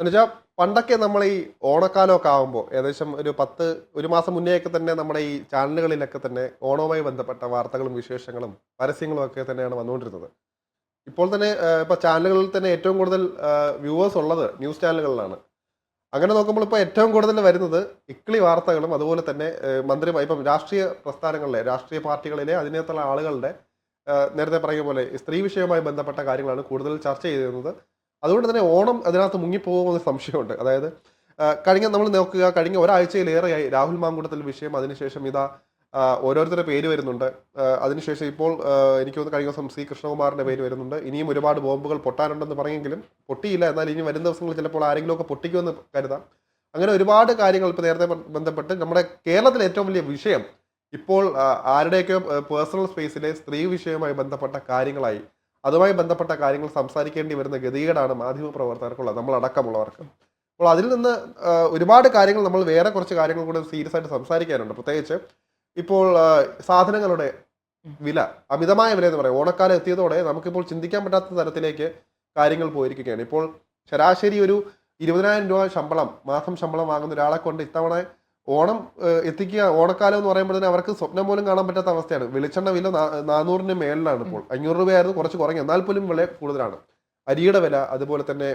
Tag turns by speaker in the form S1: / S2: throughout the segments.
S1: എന്നുവെച്ചാൽ പണ്ടൊക്കെ നമ്മൾ ഈ ഓണക്കാലമൊക്കെ ആകുമ്പോൾ ഏകദേശം ഒരു മാസം മുന്നേയൊക്കെ തന്നെ നമ്മുടെ ഈ ചാനലുകളിലൊക്കെ തന്നെ ഓണവുമായി ബന്ധപ്പെട്ട വാർത്തകളും വിശേഷങ്ങളും പരസ്യങ്ങളും ഒക്കെ തന്നെയാണ് വന്നുകൊണ്ടിരുന്നത്. ഇപ്പോൾ തന്നെ ഇപ്പോൾ ചാനലുകളിൽ തന്നെ ഏറ്റവും കൂടുതൽ വ്യൂവേഴ്സ് ഉള്ളത് ന്യൂസ് ചാനലുകളിലാണ്. അങ്ങനെ നോക്കുമ്പോൾ ഇപ്പോൾ ഏറ്റവും കൂടുതൽ വരുന്നത് ഇക്ലി വാർത്തകളും അതുപോലെ തന്നെ ഇപ്പം രാഷ്ട്രീയ പ്രസ്ഥാനങ്ങളിലെ രാഷ്ട്രീയ പാർട്ടികളിലെ അതിനകത്തുള്ള ആളുകളുടെ നേരത്തെ പറയുക പോലെ സ്ത്രീ വിഷയവുമായി ബന്ധപ്പെട്ട കാര്യങ്ങളാണ് കൂടുതൽ ചർച്ച ചെയ്യുന്നത്. അതുകൊണ്ട് തന്നെ ഓണം അതിനകത്ത് മുങ്ങിപ്പോകുമെന്ന് സംശയമുണ്ട്. അതായത് നമ്മൾ നോക്കുക, കഴിഞ്ഞ ഒരാഴ്ചയിലേറെയായി രാഹുൽ മാങ്കൂട്ടത്തിൽ വിഷയം, അതിനുശേഷം ഇതാ ഓരോരുത്തരുടെ പേര് വരുന്നുണ്ട്. അതിനുശേഷം ഇപ്പോൾ എനിക്ക് തോന്നുന്നു കഴിഞ്ഞ ദിവസം സി കൃഷ്ണകുമാറിന്റെ പേര് വരുന്നുണ്ട്. ഇനിയും ഒരുപാട് ബോംബുകൾ പൊട്ടാനുണ്ടെന്ന് പറഞ്ഞെങ്കിലും പൊട്ടിയില്ല. എന്നാൽ ഇനി വരും ദിവസങ്ങളിൽ ചിലപ്പോൾ ആരെങ്കിലുമൊക്കെ പൊട്ടിക്കുമെന്ന് കരുതാം. അങ്ങനെ ഒരുപാട് കാര്യങ്ങൾ ഇപ്പോൾ നേരത്തെ ബന്ധപ്പെട്ട് നമ്മുടെ കേരളത്തിലെ ഏറ്റവും വലിയ വിഷയം ഇപ്പോൾ ആരുടെയൊക്കെ പേഴ്സണൽ സ്പേസിലെ സ്ത്രീ വിഷയവുമായി ബന്ധപ്പെട്ട കാര്യങ്ങളായി. അതുമായി ബന്ധപ്പെട്ട കാര്യങ്ങൾ സംസാരിക്കേണ്ടി വരുന്ന ഗതികേടാണ് മാധ്യമ പ്രവർത്തകർക്കുള്ളത്, നമ്മളടക്കമുള്ളവർക്ക്. അപ്പോൾ അതിൽ നിന്ന് ഒരുപാട് കാര്യങ്ങൾ, നമ്മൾ വേറെ കുറച്ച് കാര്യങ്ങൾ കൂടെ സീരിയസ് ആയിട്ട് സംസാരിക്കാനുണ്ട്. പ്രത്യേകിച്ച് ഇപ്പോൾ സാധനങ്ങളുടെ വില, അമിതമായ വില എന്ന് പറയാം. ഓണക്കാലം എത്തിയതോടെ നമുക്കിപ്പോൾ ചിന്തിക്കാൻ പറ്റാത്ത തരത്തിലേക്ക് കാര്യങ്ങൾ പോയിരിക്കുകയാണ്. ഇപ്പോൾ ശരാശരി ഒരു 20,000 രൂപ മാസം ശമ്പളം വാങ്ങുന്ന ഒരാളെ കൊണ്ട് ഇത്തവണ ഓണം എത്തിക്കുക, ഓണക്കാലം എന്ന് പറയുമ്പോൾ തന്നെ അവർക്ക് സ്വപ്നം പോലും കാണാൻ പറ്റാത്ത അവസ്ഥയാണ്. വെളിച്ചെണ്ണ വില 400-ന് മേളിലാണ്. ഇപ്പോൾ 500 രൂപയായിരുന്നു കുറച്ച് കുറഞ്ഞു, എന്നാൽ പോലും വില കൂടുതലാണ്. അരിയുടെ വില, അതുപോലെ തന്നെ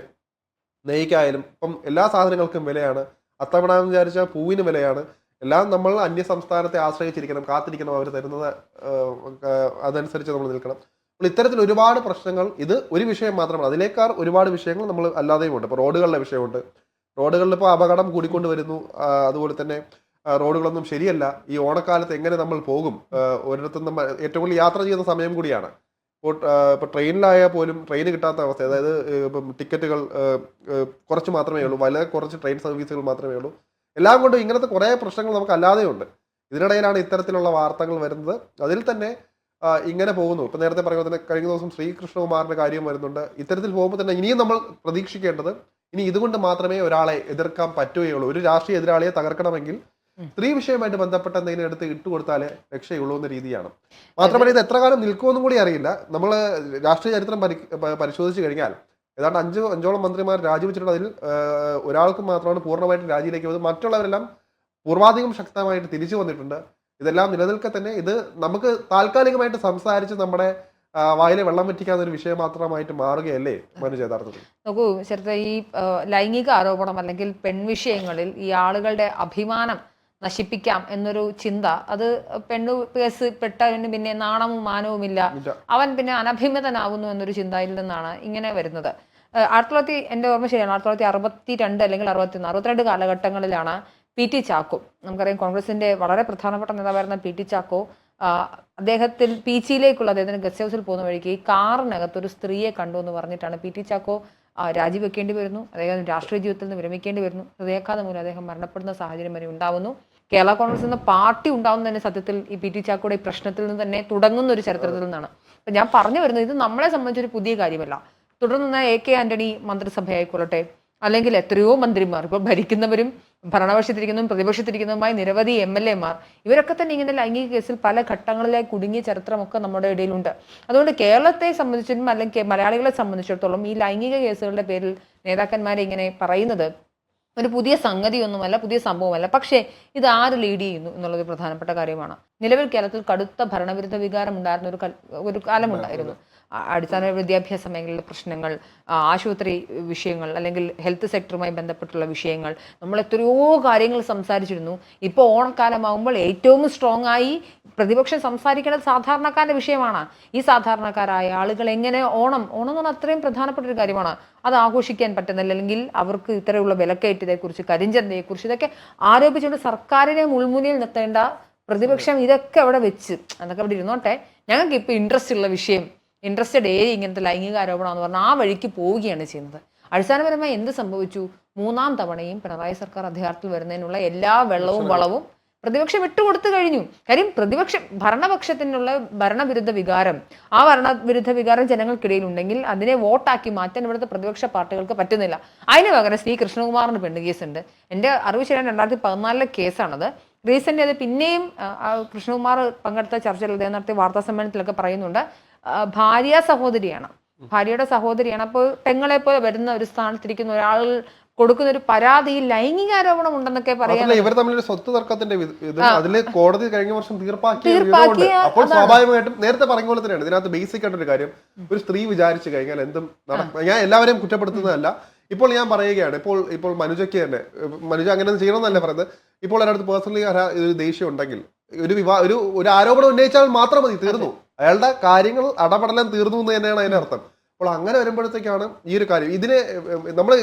S1: നെയ്ക്കായാലും ഇപ്പം എല്ലാ സാധനങ്ങൾക്കും വിലയാണ്. അത്തവണ എന്ന് വിചാരിച്ചാൽ പൂവിന് വിലയാണ്. എല്ലാം നമ്മൾ അന്യ സംസ്ഥാനത്തെ ആശ്രയിച്ചിരിക്കണം, കാത്തിരിക്കണം, അവർ തരുന്നത് അതനുസരിച്ച് നമ്മൾ നിൽക്കണം. അപ്പോൾ ഇത്തരത്തിൽ ഒരുപാട് പ്രശ്നങ്ങൾ, ഇത് ഒരു വിഷയം മാത്രമാണ്, അതിലേക്കാൾ ഒരുപാട് വിഷയങ്ങൾ നമ്മൾ അല്ലാതെയും ഉണ്ട്. ഇപ്പോൾ റോഡുകളുടെ വിഷയമുണ്ട്. റോഡുകളിൽ ഇപ്പോൾ അപകടം കൂടിക്കൊണ്ട് വരുന്നു. അതുപോലെ തന്നെ റോഡുകളൊന്നും ശരിയല്ല. ഈ ഓണക്കാലത്ത് എങ്ങനെ നമ്മൾ പോകും? ഒരിടത്തുനിന്നും ഏറ്റവും കൂടുതൽ യാത്ര ചെയ്യുന്ന സമയം കൂടിയാണ്. ഇപ്പോൾ ട്രെയിനിലായാൽ പോലും ട്രെയിൻ കിട്ടാത്ത അവസ്ഥ. അതായത് ഇപ്പം ടിക്കറ്റുകൾ കുറച്ച് മാത്രമേ ഉള്ളൂ, വളരെ കുറച്ച് ട്രെയിൻ സർവീസുകൾ മാത്രമേ ഉള്ളൂ. എല്ലാം കൊണ്ടും ഇങ്ങനത്തെ കുറേ പ്രശ്നങ്ങൾ നമുക്ക് അല്ലാതെ ഉണ്ട്. ഇതിനിടയിലാണ് ഇത്തരത്തിലുള്ള വാർത്തകൾ വരുന്നത്. അതിൽ തന്നെ ഇങ്ങനെ പോകുന്നു. ഇപ്പം നേരത്തെ പറയുമ്പോൾ തന്നെ കഴിഞ്ഞ ദിവസം ശ്രീകൃഷ്ണകുമാറിന്റെ കാര്യം വരുന്നുണ്ട്. ഇത്തരത്തിൽ പോകുമ്പോൾ തന്നെ ഇനിയും നമ്മൾ പ്രതീക്ഷിക്കേണ്ടത്, ഇനി ഇതുകൊണ്ട് മാത്രമേ ഒരാളെ എതിർക്കാൻ പറ്റുകയുള്ളൂ. ഒരു രാഷ്ട്രീയ എതിരാളിയെ തകർക്കണമെങ്കിൽ സ്ത്രീ വിഷയമായിട്ട് ബന്ധപ്പെട്ട എന്തെങ്കിലും എടുത്ത് ഇട്ടുകൊടുത്താലേ രക്ഷയുള്ളൂ എന്ന രീതിയാണ്. മാത്രമല്ല, ഇത് എത്ര കാലം നിൽക്കുമെന്നും കൂടി അറിയില്ല. നമ്മൾ രാഷ്ട്രീയ ചരിത്രം പരിശോധിച്ച് കഴിഞ്ഞാൽ ഏതാണ്ട് അഞ്ചോളം മന്ത്രിമാർ രാജിവെച്ചിട്ടുണ്ട്. അതിൽ ഒരാൾക്ക് മാത്രമാണ് പൂർണ്ണമായിട്ട് രാജിയിലേക്ക് വന്നത്. മറ്റുള്ളവരെല്ലാം പൂർവാധികം ശക്തമായിട്ട് തിരിച്ചു വന്നിട്ടുണ്ട്. ഇതെല്ലാം നിലനിൽക്കെ തന്നെ ഇത് നമുക്ക് താൽക്കാലികമായിട്ട് സംസാരിച്ച് നമ്മുടെ വായിലെ വെള്ളം വറ്റിക്കാവുന്ന ഒരു വിഷയം മാത്രമായിട്ട് മാറുകയല്ലേ മനു യഥാർത്ഥത്തിൽ?
S2: നോക്കൂ ശരത്ത്, ഈ ലൈംഗിക ആരോപണം അല്ലെങ്കിൽ പെൺവിഷയങ്ങളിൽ ഈ ആളുകളുടെ അഭിമാനം നശിപ്പിക്കാം എന്നൊരു ചിന്ത, അത് പെണ്ണു കേസ് പെട്ടവന് പിന്നെ നാണവും മാനവുമില്ല, അവൻ പിന്നെ അനഭിമതനാവുന്നു എന്നൊരു ചിന്തയിൽ നിന്നാണ് ഇങ്ങനെ വരുന്നത്. എൻ്റെ ഓർമ്മ ശരിയാണ്, 1962 അല്ലെങ്കിൽ 62 കാലഘട്ടങ്ങളിലാണ് പി.ടി. ചാക്കോ, നമുക്കറിയാം കോൺഗ്രസിന്റെ വളരെ പ്രധാനപ്പെട്ട നേതാവായിരുന്ന പി.ടി. ചാക്കോ, അദ്ദേഹത്തിൽ പീച്ചിയിലേക്കുള്ള അദ്ദേഹത്തിന് ഗസ്റ്റ് ഹൗസിൽ പോകുന്ന വഴിക്ക് ഈ കാറിനകത്ത് ഒരു സ്ത്രീയെ കണ്ടു എന്ന് പറഞ്ഞിട്ടാണ് പി.ടി. ചാക്കോ രാജിവെക്കേണ്ടി വരുന്നു. അദ്ദേഹം രാഷ്ട്രീയ ജീവിതത്തിൽ നിന്ന് വിരമിക്കേണ്ടി വരുന്നു. ഹൃദയാഘാതം മൂലം അദ്ദേഹം മരണപ്പെടുന്ന സാഹചര്യം വരെ ഉണ്ടാവുന്നു. കേരള കോൺഗ്രസ് എന്ന പാർട്ടി ഉണ്ടാവുന്നതിന് സത്യത്തിൽ ഈ പി.ടി. ചാക്കോയുടെ ഈ പ്രശ്നത്തിൽ നിന്ന് തന്നെ തുടങ്ങുന്ന ഒരു ചരിത്രത്തിൽ നിന്നാണ്. അപ്പം ഞാൻ പറഞ്ഞു വരുന്നത്, ഇത് നമ്മളെ സംബന്ധിച്ചൊരു പുതിയ കാര്യമല്ല. തുടർന്ന് എ.കെ. ആന്റണി മന്ത്രിസഭയായിക്കൊള്ളട്ടെ, അല്ലെങ്കിൽ എത്രയോ മന്ത്രിമാർ, ഇപ്പോൾ ഭരിക്കുന്നവരും ഭരണപക്ഷത്തിരിക്കുന്നതും പ്രതിപക്ഷത്തിരിക്കുന്നതുമായ നിരവധി MLA-മാർ, ഇവരൊക്കെ തന്നെ ഇങ്ങനെ ലൈംഗിക കേസിൽ പല ഘട്ടങ്ങളിലായി കുടുങ്ങിയ ചരിത്രമൊക്കെ നമ്മുടെ ഇടയിലുണ്ട്. അതുകൊണ്ട് കേരളത്തെ സംബന്ധിച്ചിടത്തോളം അല്ലെങ്കിൽ മലയാളികളെ സംബന്ധിച്ചിടത്തോളം ഈ ലൈംഗിക കേസുകളുടെ പേരിൽ നേതാക്കന്മാരെ ഇങ്ങനെ പറയുന്നത് ഒരു പുതിയ സംഗതിയൊന്നുമല്ല, പുതിയ സംഭവമല്ല. പക്ഷേ ഇത് ആര് ലീഡ് ചെയ്യുന്നു എന്നുള്ളത് പ്രധാനപ്പെട്ട കാര്യമാണ്. നിലവിൽ കേരളത്തിൽ കടുത്ത ഭരണവിരുദ്ധ വികാരം ഉണ്ടായിരുന്ന ഒരു കാലമുണ്ടായിരുന്നു. അടിസ്ഥാന വിദ്യാഭ്യാസ മേഖലയിലെ പ്രശ്നങ്ങൾ, ആശുപത്രി വിഷയങ്ങൾ, അല്ലെങ്കിൽ ഹെൽത്ത് സെക്ടറുമായി ബന്ധപ്പെട്ടുള്ള വിഷയങ്ങൾ, നമ്മൾ എത്രയോ കാര്യങ്ങൾ സംസാരിച്ചിരുന്നു. ഇപ്പോൾ ഓണക്കാലമാകുമ്പോൾ ഏറ്റവും സ്ട്രോങ് ആയി പ്രതിപക്ഷം സംസാരിക്കേണ്ടത് സാധാരണക്കാരുടെ വിഷയമാണ്. ഈ സാധാരണക്കാരായ ആളുകൾ എങ്ങനെ ഓണം എന്ന് പറഞ്ഞാൽ അത്രയും പ്രധാനപ്പെട്ട ഒരു കാര്യമാണ്, അത് ആഘോഷിക്കാൻ പറ്റുന്നില്ല, അല്ലെങ്കിൽ അവർക്ക് ഇത്തരമുള്ള വിലക്കയറ്റത്തെക്കുറിച്ച്, കരിഞ്ചന്തയെക്കുറിച്ച് ഇതൊക്കെ ആരോപിച്ചുകൊണ്ട് സർക്കാരിനെ മുൾമുനയിൽ നിർത്തേണ്ട പ്രതിപക്ഷം ഇതൊക്കെ അവിടെ വെച്ച് അതൊക്കെ അവിടെ ഇരുന്നോട്ടെ, ഞങ്ങൾക്ക് ഇപ്പോൾ ഇൻട്രസ്റ്റഡ് ഏരിയ ഇങ്ങനത്തെ ലൈംഗിക ആരോപണം എന്ന് പറഞ്ഞാൽ ആ വഴിക്ക് പോവുകയാണ് ചെയ്യുന്നത്. അടിസ്ഥാനപരമായി എന്ത് സംഭവിച്ചു? 3ാം തവണയും പിണറായി സർക്കാർ അധികാരത്തിൽ വരുന്നതിനുള്ള എല്ലാ വെള്ളവും വളവും പ്രതിപക്ഷം വിട്ടുകൊടുത്തു കഴിഞ്ഞു. കാര്യം ഭരണപക്ഷത്തിനുള്ള ഭരണവിരുദ്ധ വികാരം, ആ ഭരണവിരുദ്ധ വികാരം ജനങ്ങൾക്കിടയിൽ ഉണ്ടെങ്കിൽ അതിനെ വോട്ടാക്കി മാറ്റാൻ ഇവിടുത്തെ പ്രതിപക്ഷ പാർട്ടികൾക്ക് പറ്റുന്നില്ല. അതിന് പകരം ശ്രീ കൃഷ്ണകുമാറിന് പെണ്ണ് കേസുണ്ട്. എൻ്റെ അറിവ് ശരിയാണ്, 2014 കേസാണത്. റീസെന്റ് അത് പിന്നെയും കൃഷ്ണകുമാർ പങ്കെടുത്ത ചർച്ചയിൽ അദ്ദേഹം നടത്തിയ വാർത്താ സമ്മേളനത്തിലൊക്കെ പറയുന്നുണ്ട്, ഭാര്യയുടെ സഹോദരിയാണ്. അപ്പോൾ പെങ്ങളെ പോലെ വരുന്ന ഒരു സ്ഥാനത്തിരിക്കുന്ന ഒരാൾ കൊടുക്കുന്ന ഒരു പരാതിയിൽ ലൈംഗികാരോപണം ഉണ്ടെന്നൊക്കെ പറയാം.
S1: ഇവർ തമ്മിലൊരു സ്വത്ത് തർക്കത്തിന്റെ ഇത് അതില് കോടതി കഴിഞ്ഞ വർഷം തീർപ്പാക്കിയ അപ്പോൾ സ്വാഭാവികമായിട്ടും നേരത്തെ പറഞ്ഞ പോലെ തന്നെയാണ് ഇതിനകത്ത് ബേസിക് ആയിട്ടൊരു കാര്യം. ഒരു സ്ത്രീ വിചാരിച്ചു കഴിഞ്ഞാൽ എന്തും നടക്കും. ഞാൻ എല്ലാവരെയും കുറ്റപ്പെടുത്തുന്നതല്ല. ഇപ്പോൾ ഞാൻ പറയുകയാണ്, ഇപ്പോൾ മനുജയ്ക്ക് തന്നെ, മനുജ അങ്ങനെ ചെയ്യണമെന്നല്ല പറയുന്നത്. ഇപ്പോൾ ഒരാൾക്ക് പേഴ്സണലി ഒരു ദേഷ്യം ഉണ്ടെങ്കിൽ ഒരു ആരോപണം ഉന്നയിച്ചാൽ മാത്രം മതി, തീർന്നു. അയാളുടെ കാര്യങ്ങൾ അടപടലം തീർന്നു എന്ന് തന്നെയാണ് അതിന്റെ അർത്ഥം. അപ്പോൾ അങ്ങനെ വരുമ്പോഴത്തേക്കാണ് ഈ ഒരു കാര്യം ഇതിനെ നമ്മൾ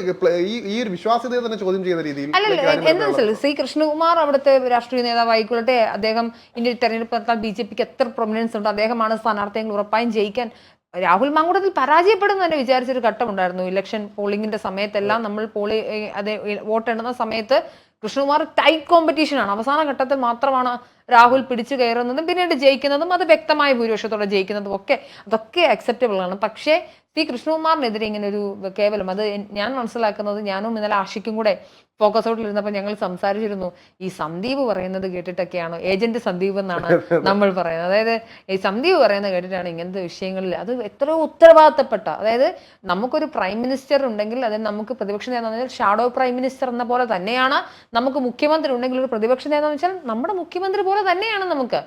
S1: ഈ ഒരു വിശ്വാസ്യതയെ തന്നെ ചോദ്യം ചെയ്യുന്ന രീതിയിൽ.
S2: എന്താ ശ്രീ കൃഷ്ണകുമാർ അവിടുത്തെ രാഷ്ട്രീയ നേതാവായിക്കൊള്ളട്ടെ, അദ്ദേഹം ഇന്ത്യൻ തെരഞ്ഞെടുപ്പ് നടത്താൻ BJP എത്ര പ്രൊമിനൻസ് ഉണ്ട്, അദ്ദേഹമാണ് സ്ഥാനാർത്ഥികൾ ഉറപ്പായും ജയിക്കാൻ. രാഹുൽ മാങ്കൂട്ടത്തിൽ പരാജയപ്പെടും തന്നെ വിചാരിച്ചൊരു ഘട്ടമുണ്ടായിരുന്നു. ഇലക്ഷൻ പോളിംഗിന്റെ സമയത്തെല്ലാം നമ്മൾ വോട്ടെണ്ണുന്ന സമയത്ത് കൃഷ്ണകുമാർ ടൈറ്റ് കോമ്പറ്റീഷൻ ആണ്. അവസാന ഘട്ടത്തിൽ മാത്രമാണ് രാഹുൽ പിടിച്ചു കയറുന്നതും പിന്നീട് ജയിക്കുന്നതും, അത് വ്യക്തമായ ഭൂരിപക്ഷത്തോടെ ജയിക്കുന്നതും അതൊക്കെ അക്സെപ്റ്റബിൾ ആണ്. പക്ഷേ കൃഷ്ണകുമാറിനെതിരെ ഇങ്ങനെ ഒരു കേവലം, അത് ഞാൻ മനസ്സിലാക്കുന്നത്, ഞാനും ഇന്നലെ ആഷിക്കും കൂടെ ഫോക്കസ് ഔട്ടിലിരുന്നപ്പോൾ ഞങ്ങൾ സംസാരിച്ചിരുന്നു, ഈ സന്ദീപ് പറയുന്നത് കേട്ടിട്ടൊക്കെയാണ്, ഏജന്റ് സന്ദീപ് എന്നാണ് നമ്മൾ പറയുന്നത്. അതായത് ഈ സന്ദീപ് പറയുന്നത് കേട്ടിട്ടാണ് ഇങ്ങനത്തെ വിഷയങ്ങളിൽ അത് എത്രയോ ഉത്തരവാദിത്തപ്പെട്ട, അതായത് നമുക്കൊരു പ്രൈം മിനിസ്റ്റർ ഉണ്ടെങ്കിൽ അത് നമുക്ക് പ്രതിപക്ഷ നേതാവ് ഷാഡോ പ്രൈം മിനിസ്റ്റർ എന്ന പോലെ തന്നെയാണ്. നമുക്ക് മുഖ്യമന്ത്രി ഉണ്ടെങ്കിൽ ഒരു പ്രതിപക്ഷ നേതാവ് വെച്ചാൽ നമ്മുടെ മുഖ്യമന്ത്രി പോലെ തന്നെയാണ്. നമുക്ക്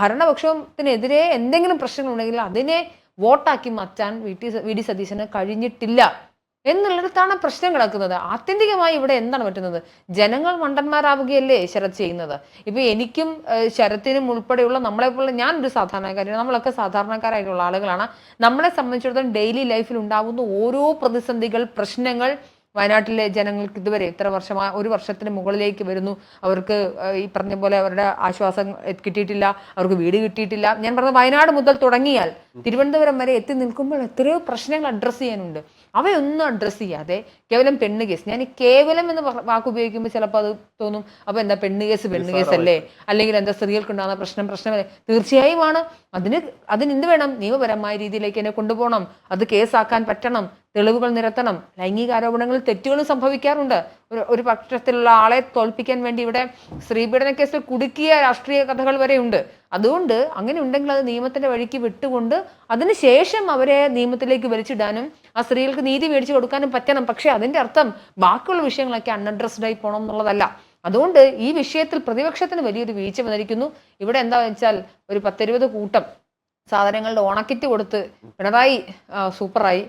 S2: ഭരണപക്ഷത്തിനെതിരെ എന്തെങ്കിലും പ്രശ്നങ്ങൾ ഉണ്ടെങ്കിൽ അതിനെ വോട്ടാക്കി മാറ്റാൻ വി.ഡി. സതീശന് കഴിഞ്ഞിട്ടില്ല എന്നുള്ളിടത്താണ് പ്രശ്നം കിടക്കുന്നത്. ആത്യന്തികമായി ഇവിടെ എന്താണ് പറ്റുന്നത്? ജനങ്ങൾ മണ്ടന്മാരാവുകയല്ലേ ശരത് ചെയ്യുന്നത്. ഇപ്പൊ എനിക്കും ശരത്തിനും ഉൾപ്പെടെയുള്ള നമ്മളെപ്പോലുള്ള, ഞാനൊരു സാധാരണക്കാരാണ്, നമ്മളൊക്കെ സാധാരണക്കാരായിട്ടുള്ള ആളുകളാണ്. നമ്മളെ സംബന്ധിച്ചിടത്തോളം ഡെയിലി ലൈഫിൽ ഉണ്ടാകുന്ന ഓരോ പ്രതിസന്ധികൾ, പ്രശ്നങ്ങൾ വയനാട്ടിലെ ജനങ്ങൾക്ക് ഇതുവരെ ഒരു വർഷത്തിന് മുകളിലേക്ക് വരുന്നു. അവർക്ക് ഈ പറഞ്ഞ പോലെ അവരുടെ ആശ്വാസം കിട്ടിയിട്ടില്ല, അവർക്ക് വീട് കിട്ടിയിട്ടില്ല. ഞാൻ പറഞ്ഞ വയനാട് മുതൽ തുടങ്ങിയാൽ തിരുവനന്തപുരം വരെ എത്തി നിൽക്കുമ്പോൾ എത്രയോ പ്രശ്നങ്ങൾ അഡ്രസ്സ് ചെയ്യാനുണ്ട്. അവയൊന്നും അഡ്രസ്സ് ചെയ്യാതെ കേവലം പെണ്ണ് കേസ്, ഞാൻ ഈ കേവലം എന്ന് വാക്ക് ഉപയോഗിക്കുമ്പോൾ ചിലപ്പോൾ അത് തോന്നും, അപ്പൊ എന്താ പെണ്ണ് കേസ് അല്ലേ, അല്ലെങ്കിൽ എന്താ സ്ത്രീകൾക്കുണ്ടാകുന്ന പ്രശ്നമല്ലേ? തീർച്ചയായും ആണ്. അതിന് എന്ത് വേണം? നിയമപരമായ രീതിയിലേക്ക് എന്നെ കൊണ്ടുപോകണം, അത് കേസാക്കാൻ പറ്റണം, തെളിവുകൾ നിരത്തണം. ലൈംഗിക ആരോപണങ്ങളിൽ തെറ്റുകളും സംഭവിക്കാറുണ്ട്. ഒരു പക്ഷത്തിലുള്ള ആളെ തോൽപ്പിക്കാൻ വേണ്ടി ഇവിടെ സ്ത്രീപീഡന കേസിൽ കുടുക്കിയ രാഷ്ട്രീയ കഥകൾ വരെ ഉണ്ട്. അതുകൊണ്ട് അങ്ങനെ ഉണ്ടെങ്കിൽ അത് നിയമത്തിന്റെ വഴിക്ക് വിട്ടുകൊണ്ട് അതിനുശേഷം അവരെ നിയമത്തിലേക്ക് വലിച്ചിടാനും ആ സ്ത്രീകൾക്ക് നീതി മേടിച്ചു കൊടുക്കാനും പറ്റണം. പക്ഷെ അതിന്റെ അർത്ഥം ബാക്കിയുള്ള വിഷയങ്ങളൊക്കെ അൺഅഡ്രസ്ഡ് ആയി പോകണം എന്നുള്ളതല്ല. അതുകൊണ്ട് ഈ വിഷയത്തിൽ പ്രതിപക്ഷത്തിന് വലിയൊരു വീഴ്ച വന്നിരിക്കുന്നു. ഇവിടെ എന്താ വെച്ചാൽ ഒരു 10-20 കൂട്ടം സാധനങ്ങളുടെ ഓണക്കിറ്റ് കൊടുത്ത് പിണറായി സൂപ്പറായി,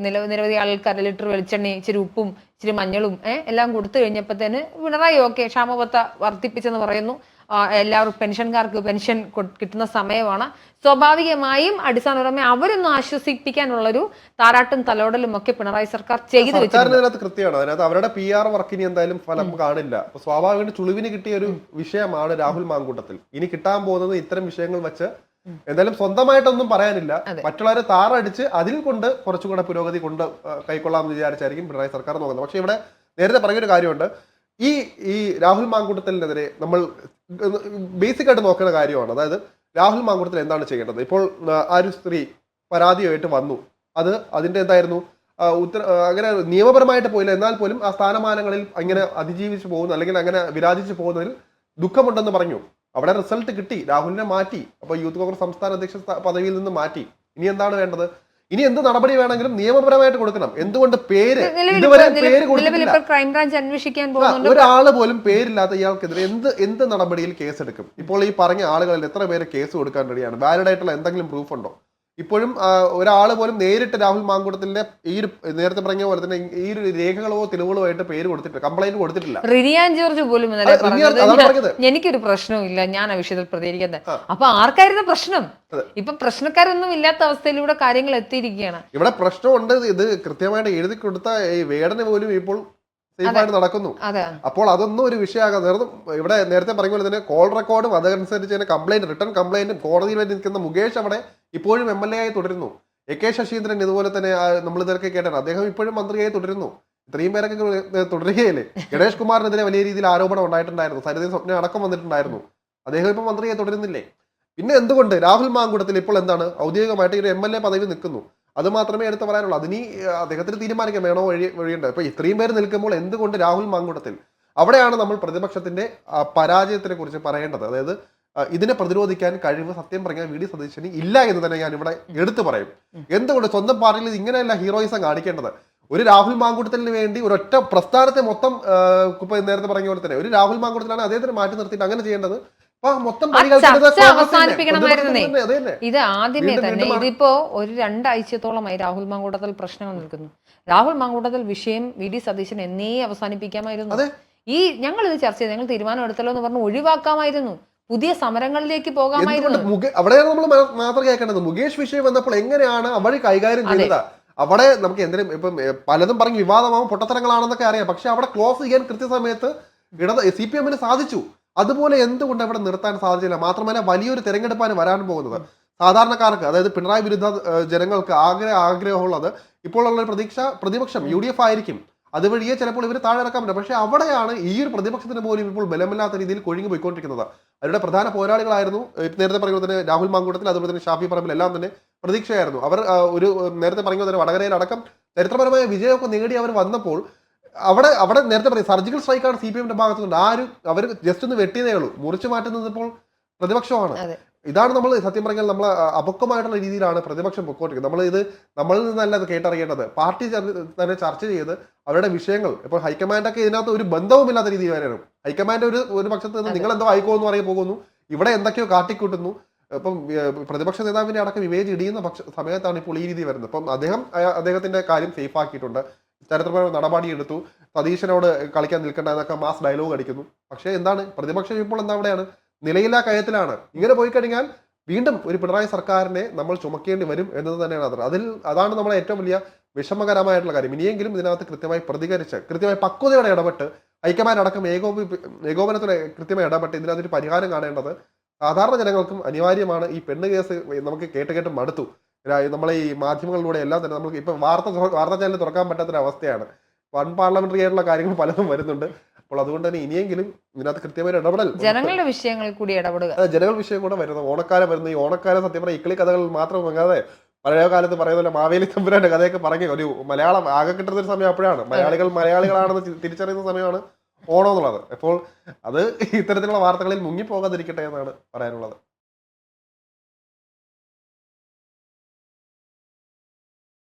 S2: നിരവധി ആൾക്ക് 1/2 ലിറ്റർ വെളിച്ചെണ്ണ, ഇച്ചിരി ഉപ്പും ഇച്ചിരി മഞ്ഞളും എല്ലാം കൊടുത്തു കഴിഞ്ഞപ്പോഴത്തേന് പിണറായി ഓക്കെ ക്ഷാമബത്ത വർദ്ധിപ്പിച്ചെന്ന് പറയുന്നു. എല്ലാവരും പെൻഷൻകാർക്ക് പെൻഷൻ കിട്ടുന്ന സമയമാണ്. സ്വാഭാവികമായും അടിസ്ഥാനപരമായി അവരൊന്ന് ആശ്വസിപ്പിക്കാനുള്ളൊരു താരാട്ടും തലോടലും ഒക്കെ പിണറായി സർക്കാർ ചെയ്തു വെച്ചിട്ടുണ്ട്.
S1: കൃത്യമാണ്. അതിനകത്ത് അവരുടെ PR വർക്കിന് എന്തായാലും ഫലം കാണില്ല. അപ്പൊ സ്വാഭാവികമായിട്ട് ചുളിവിന് കിട്ടിയ ഒരു വിഷയമാണ് രാഹുൽ മാങ്കൂട്ടത്തിൽ. ഇനി കിട്ടാൻ പോകുന്നത് ഇത്തരം വിഷയങ്ങൾ വെച്ച് എന്തായാലും സ്വന്തമായിട്ടൊന്നും പറയാനില്ല, മറ്റുള്ളവരെ താറടിച്ച് അതിൽ കൊണ്ട് കുറച്ചുകൂടെ പുരോഗതി കൈക്കൊള്ളാമെന്ന് വിചാരിച്ചായിരിക്കും പിണറായി സർക്കാർ നോക്കുന്നത്. പക്ഷെ ഇവിടെ നേരത്തെ പറഞ്ഞൊരു കാര്യമുണ്ട്, ഈ രാഹുൽ മാങ്കൂട്ടത്തിനെതിരെ നമ്മൾ ബേസിക് ആയിട്ട് നോക്കുന്ന കാര്യമാണ്. അതായത് രാഹുൽ മാങ്കൂട്ടത്തിൽ എന്താണ് ചെയ്യേണ്ടത്? ഇപ്പോൾ ആ ഒരു സ്ത്രീ പരാതിയായിട്ട് വന്നു, അതിന്റെ എന്തായിരുന്നു അങ്ങനെ നിയമപരമായിട്ട് പോയില്ല, എന്നാൽ പോലും ആ സ്ഥാനമാനങ്ങളിൽ അങ്ങനെ അതിജീവിച്ചു പോകുന്നു അല്ലെങ്കിൽ അങ്ങനെ വിരാജിച്ചു പോകുന്നതിൽ ദുഃഖമുണ്ടെന്ന് പറഞ്ഞു. അവിടെ റിസൾട്ട് കിട്ടി, രാഹുലിനെ മാറ്റി. അപ്പൊ യൂത്ത് കോൺഗ്രസ് സംസ്ഥാന അധ്യക്ഷ പദവിയിൽ നിന്ന് മാറ്റി. ഇനി എന്താണ് വേണ്ടത്? ഇനി എന്ത് നടപടി വേണമെങ്കിലും നിയമപരമായിട്ട് കൊടുക്കണം. എന്തുകൊണ്ട് ഇതുവരെ പേര് കൊടുത്തിട്ടില്ല? ഒരാള് പോലും പേരില്ലാത്ത ഇയാൾക്കെതിരെ എന്ത് നടപടിയിൽ കേസെടുക്കും? ഇപ്പോൾ ഈ പറഞ്ഞ ആളുകളിൽ എത്ര പേര് കേസ് കൊടുക്കാൻ റെഡിയാണ്? വാലിഡ് ആയിട്ടുള്ള എന്തെങ്കിലും പ്രൂഫ് ഉണ്ടോ? ഇപ്പോഴും ഒരാൾ പോലും നേരിട്ട് രാഹുൽ മാങ്കൂട്ടത്തിന്റെ ഈ ഒരു നേരത്തെ പറഞ്ഞ പോലെ തന്നെ ഈ ഒരു രേഖകളോ തെളിവുകളോ ആയിട്ട് പേര് കൊടുത്തിട്ടില്ല, കംപ്ലൈന്റ് കൊടുത്തിട്ടില്ല.
S2: റിനിയാൻ ജോർജ് പോലും എനിക്കൊരു പ്രശ്നവും ഞാൻ ആ വിഷയത്തിൽ പ്രതികരിക്കുന്നത്. അപ്പൊ ആർക്കായിരുന്നു പ്രശ്നം? ഇപ്പൊ പ്രശ്നക്കാരൊന്നും ഇല്ലാത്ത അവസ്ഥയിലൂടെ കാര്യങ്ങൾ എത്തിയിരിക്കുകയാണ്.
S1: ഇവിടെ പ്രശ്നമുണ്ട്. ഇത് കൃത്യമായിട്ട് എഴുതി കൊടുത്ത ഈ വേടന പോലും ഇപ്പോൾ സേഫായിട്ട് നടക്കുന്നു. അപ്പോൾ അതൊന്നും ഒരു വിഷയമാകാം. ഇവിടെ നേരത്തെ പറഞ്ഞ പോലെ തന്നെ കോൾ റെക്കോർഡും അതനുസരിച്ച് തന്നെ കംപ്ലൈന്റ്, റിട്ടേൺ കംപ്ലൈന്റും കോടതിയിൽ വേണ്ടി നിൽക്കുന്ന മുകേഷ് അവിടെ ഇപ്പോഴും MLA ആയി തുടരുന്നു. AK ശശീന്ദ്രൻ ഇതുപോലെ തന്നെ നമ്മൾ ഇതൊക്കെ കേട്ടാണ്, അദ്ദേഹം ഇപ്പോഴും മന്ത്രിയായി തുടരുന്നു. ഇത്രയും പേരൊക്കെ തുടരുകയല്ലേ? ഗണേഷ് കുമാറിനെതിരെ വലിയ രീതിയിൽ ആരോപണം ഉണ്ടായിട്ടുണ്ടായിരുന്നു, സരിത സ്വപ്ന അടക്കം വന്നിട്ടുണ്ടായിരുന്നു. അദ്ദേഹം ഇപ്പൊ മന്ത്രിയായി തുടരുന്നില്ലേ? പിന്നെ എന്തുകൊണ്ട് രാഹുൽ മാങ്കൂട്ടത്തിൽ ഇപ്പോൾ എന്താണ് ഔദ്യോഗികമായിട്ട് ഒരു MLA പദവി നിൽക്കുന്നു? അത് മാത്രമേ എടുത്ത് പറയാനുള്ളൂ. അതിനി അദ്ദേഹത്തിന് തീരുമാനിക്കാൻ വേണോ വഴിയുണ്ട്. ഇപ്പൊ ഇത്രയും പേര് നിൽക്കുമ്പോൾ എന്തുകൊണ്ട് രാഹുൽ മാങ്കൂട്ടത്തിൽ? അവിടെയാണ് നമ്മൾ പ്രതിപക്ഷത്തിന്റെ പരാജയത്തിനെ കുറിച്ച് പറയേണ്ടത്. അതായത് ഇതിനെ പ്രതിരോധിക്കാൻ കഴിവ് സത്യം പറഞ്ഞാൽ വി.ഡി. സതീശന് ഇല്ല എന്ന് തന്നെ ഞാൻ ഇവിടെ എടുത്തു പറയും. എന്തുകൊണ്ട് സ്വന്തം പാർട്ടിയിൽ ഇങ്ങനെയല്ല ഹീറോയിസം കാണിക്കേണ്ടത്? ഒരു രാഹുൽ മാങ്കൂട്ടത്തിന് വേണ്ടി ഒരൊറ്റ പ്രസ്ഥാനത്തെ മൊത്തം ഇപ്പൊ നേരത്തെ പറഞ്ഞ പോലെ തന്നെ ഒരു രാഹുൽ മാങ്കൂട്ടത്തിലാണ് അദ്ദേഹത്തിന് മാറ്റി നിർത്തിയിട്ട് അങ്ങനെ ചെയ്യേണ്ടത്. അപ്പൊ മൊത്തം
S2: ചർച്ച അവസാനിപ്പിക്കണമായിരുന്നേ.
S1: അതന്നെ
S2: ഇത് ആദ്യമേ തന്നെ ഇതിപ്പോ ഒരു 2 ആഴ്ചത്തോളമായി രാഹുൽ മാങ്കൂട്ടത്തിൽ പ്രശ്നങ്ങൾ നിൽക്കുന്നു. രാഹുൽ മാങ്കൂട്ടത്തിൽ വിഷയം വി.ഡി. സതീശൻ എന്നേ അവസാനിപ്പിക്കാമായിരുന്നു. ഈ ഞങ്ങൾ ഇത് ചർച്ച ചെയ്ത് ഞങ്ങൾ തീരുമാനം എടുത്തല്ലോ എന്ന് പറഞ്ഞ് ഒഴിവാക്കാമായിരുന്നു. പുതിയ സമരങ്ങളിലേക്ക് പോകാമായിരുന്നു.
S1: അവിടെയാണ് നമ്മൾ മാത്രം കേൾക്കേണ്ടത്. മുകേഷ് വിഷയം വന്നപ്പോൾ എങ്ങനെയാണ് അവർ കൈകാര്യം ചെയ്തത്? അവിടെ നമുക്ക് എന്തിനും ഇപ്പം പലതും പറഞ്ഞ് വിവാദമാവും പൊട്ടത്തരങ്ങളാണെന്നൊക്കെ അറിയാം. പക്ഷെ അവിടെ ക്ലോസ് ചെയ്യാൻ കൃത്യസമയത്ത് CPM സാധിച്ചു. അതുപോലെ എന്തുകൊണ്ട് അവിടെ നിർത്താൻ സാധിച്ചില്ല? മാത്രമല്ല വലിയൊരു തെരഞ്ഞെടുപ്പാണ് വരാൻ പോകുന്നത്. സാധാരണക്കാർക്ക്, അതായത് പിണറായി വിരുദ്ധ ജനങ്ങൾക്ക് ആഗ്രഹമുള്ളത് ഇപ്പോഴുള്ള പ്രതിപക്ഷം UDF ആയിരിക്കും. അതുവഴിയെ ചിലപ്പോൾ ഇവർ താഴെ ഇറക്കാൻ പറ്റും. പക്ഷെ അവിടെയാണ് ഈ ഒരു പ്രതിപക്ഷത്തിന് പോലും ഇപ്പോൾ ബലമില്ലാത്ത രീതിയിൽ കൊഴിഞ്ഞു പോയിക്കൊണ്ടിരിക്കുന്നത്. അവരുടെ പ്രധാന പോരാളികളായിരുന്നു നേരത്തെ പറയുമ്പോൾ തന്നെ രാഹുൽ മാങ്കൂട്ടത്തിൽ, അതുപോലെ തന്നെ ഷാഫി പറമ്പിൽ എല്ലാം തന്നെ പ്രതീക്ഷയായിരുന്നു. അവർ ഒരു നേരത്തെ പറയുമ്പോൾ തന്നെ വടകരയിലടക്കം ചരിത്രപരമായ വിജയമൊക്കെ നേടി അവർ വന്നപ്പോൾ അവിടെ നേരത്തെ പറയും സർജിക്കൽ സ്ട്രൈക്കാണ് CPMന്റെ ഭാഗത്തുനിന്ന്. അവർ ജസ്റ്റ് ഒന്ന് വെട്ടിയതേ ഉള്ളൂ. മുറിച്ചു മാറ്റുന്നത് ഇപ്പോൾ പ്രതിപക്ഷമാണ്. ഇതാണ് നമ്മൾ സത്യം പറഞ്ഞാൽ നമ്മൾ അപക്വമായിട്ടുള്ള രീതിയിലാണ് പ്രതിപക്ഷം പൊക്കോട്ടിരിക്കുന്നത്. നമ്മളിൽ നിന്നല്ല അത് കേട്ടറിയേണ്ടത്. പാർട്ടി തന്നെ ചർച്ച ചെയ്ത് അവരുടെ വിഷയങ്ങൾ ഇപ്പോൾ ഹൈക്കമാൻഡൊക്കെ ഇതിനകത്ത് ഒരു ബന്ധവുമില്ലാത്ത രീതിയിൽ വരെയാണ്. ഹൈക്കമാൻഡ് ഒരു പക്ഷത്ത് നിന്ന് നിങ്ങൾ എന്തോ ആയിക്കോ എന്ന് പറയും പോകുന്നു, ഇവിടെ എന്തൊക്കെയോ കാട്ടിക്കൂട്ടുന്നു. ഇപ്പം പ്രതിപക്ഷ നേതാവിന്റെ അടക്കം ഇമേജ് ഇടിയുന്ന സമയത്താണ് ഇപ്പോൾ ഈ രീതി വരുന്നത്. അപ്പം അദ്ദേഹത്തിന്റെ കാര്യം സേഫ് ആക്കിയിട്ടുണ്ട്. ചരിത്രപരമായ നടപടി എടുത്തു. സതീശനോട് കളിക്കാൻ നിൽക്കേണ്ട എന്നൊക്കെ മാസ് ഡയലോഗ് അടിക്കുന്നു. പക്ഷേ എന്താണ് പ്രതിപക്ഷം ഇപ്പോൾ അവിടെയാണ് നിലയില്ലാ കയത്തിലാണ്. ഇങ്ങനെ പോയി കഴിഞ്ഞാൽ വീണ്ടും ഒരു പിണറായി സർക്കാരിനെ നമ്മൾ ചുമക്കേണ്ടി വരും എന്നത് തന്നെയാണ് അതാണ് നമ്മുടെ ഏറ്റവും വലിയ വിഷമകരമായിട്ടുള്ള കാര്യം. ഇനിയെങ്കിലും ഇതിനകത്ത് കൃത്യമായി പ്രതികരിച്ച് കൃത്യമായി പക്വതയോടെ ഇടപെട്ട് ഹൈക്കമാൻഡ് അടക്കം ഏകോപനത്തോടെ കൃത്യമായി ഇടപെട്ട് ഇതിനകത്തൊരു പരിഹാരം കാണേണ്ടത് സാധാരണ ജനങ്ങൾക്കും അനിവാര്യമാണ്. ഈ പെണ്ണ് കേസ് നമുക്ക് കേട്ട് മടുത്തു. നമ്മളെ ഈ മാധ്യമങ്ങളിലൂടെ എല്ലാം തന്നെ നമുക്ക് ഇപ്പൊ വാർത്താ ചാനൽ തുറക്കാൻ പറ്റാത്തൊരവസ്ഥയാണ്. അൺപാർലമെന്ററി ആയിട്ടുള്ള കാര്യങ്ങൾ പലതും വരുന്നുണ്ട്. അപ്പോൾ അതുകൊണ്ട് തന്നെ ഇനിയെങ്കിലും ഇതിനകത്ത് കൃത്യമായ ഇടപെടൽ
S2: ജനങ്ങളുടെ വിഷയങ്ങളിൽ കൂടി ഇടപെടുക.
S1: ജനങ്ങൾ വിഷയം കൂടെ വരുന്നത് ഓണക്കാലം വരുന്നത്. ഈ ഓണക്കാലം സത്യം പറഞ്ഞാൽ ഇക്കിളി കഥകൾ മാത്രം വാങ്ങാതെ പഴയ കാലത്ത് പറയുന്ന മാവേലി തമ്പുരാന്റെ കഥയൊക്കെ പറഞ്ഞ് ഒരു മലയാളം ആകെ കിട്ടുന്ന ഒരു സമയം അപ്പോഴാണ്. മലയാളികളാണെന്ന് തിരിച്ചറിയുന്ന സമയമാണ് ഓണം എന്നുള്ളത്. അപ്പോൾ അത് ഇത്തരത്തിലുള്ള വാർത്തകളിൽ മുങ്ങിപ്പോകാതിരിക്കട്ടെ എന്നാണ് പറയാനുള്ളത്.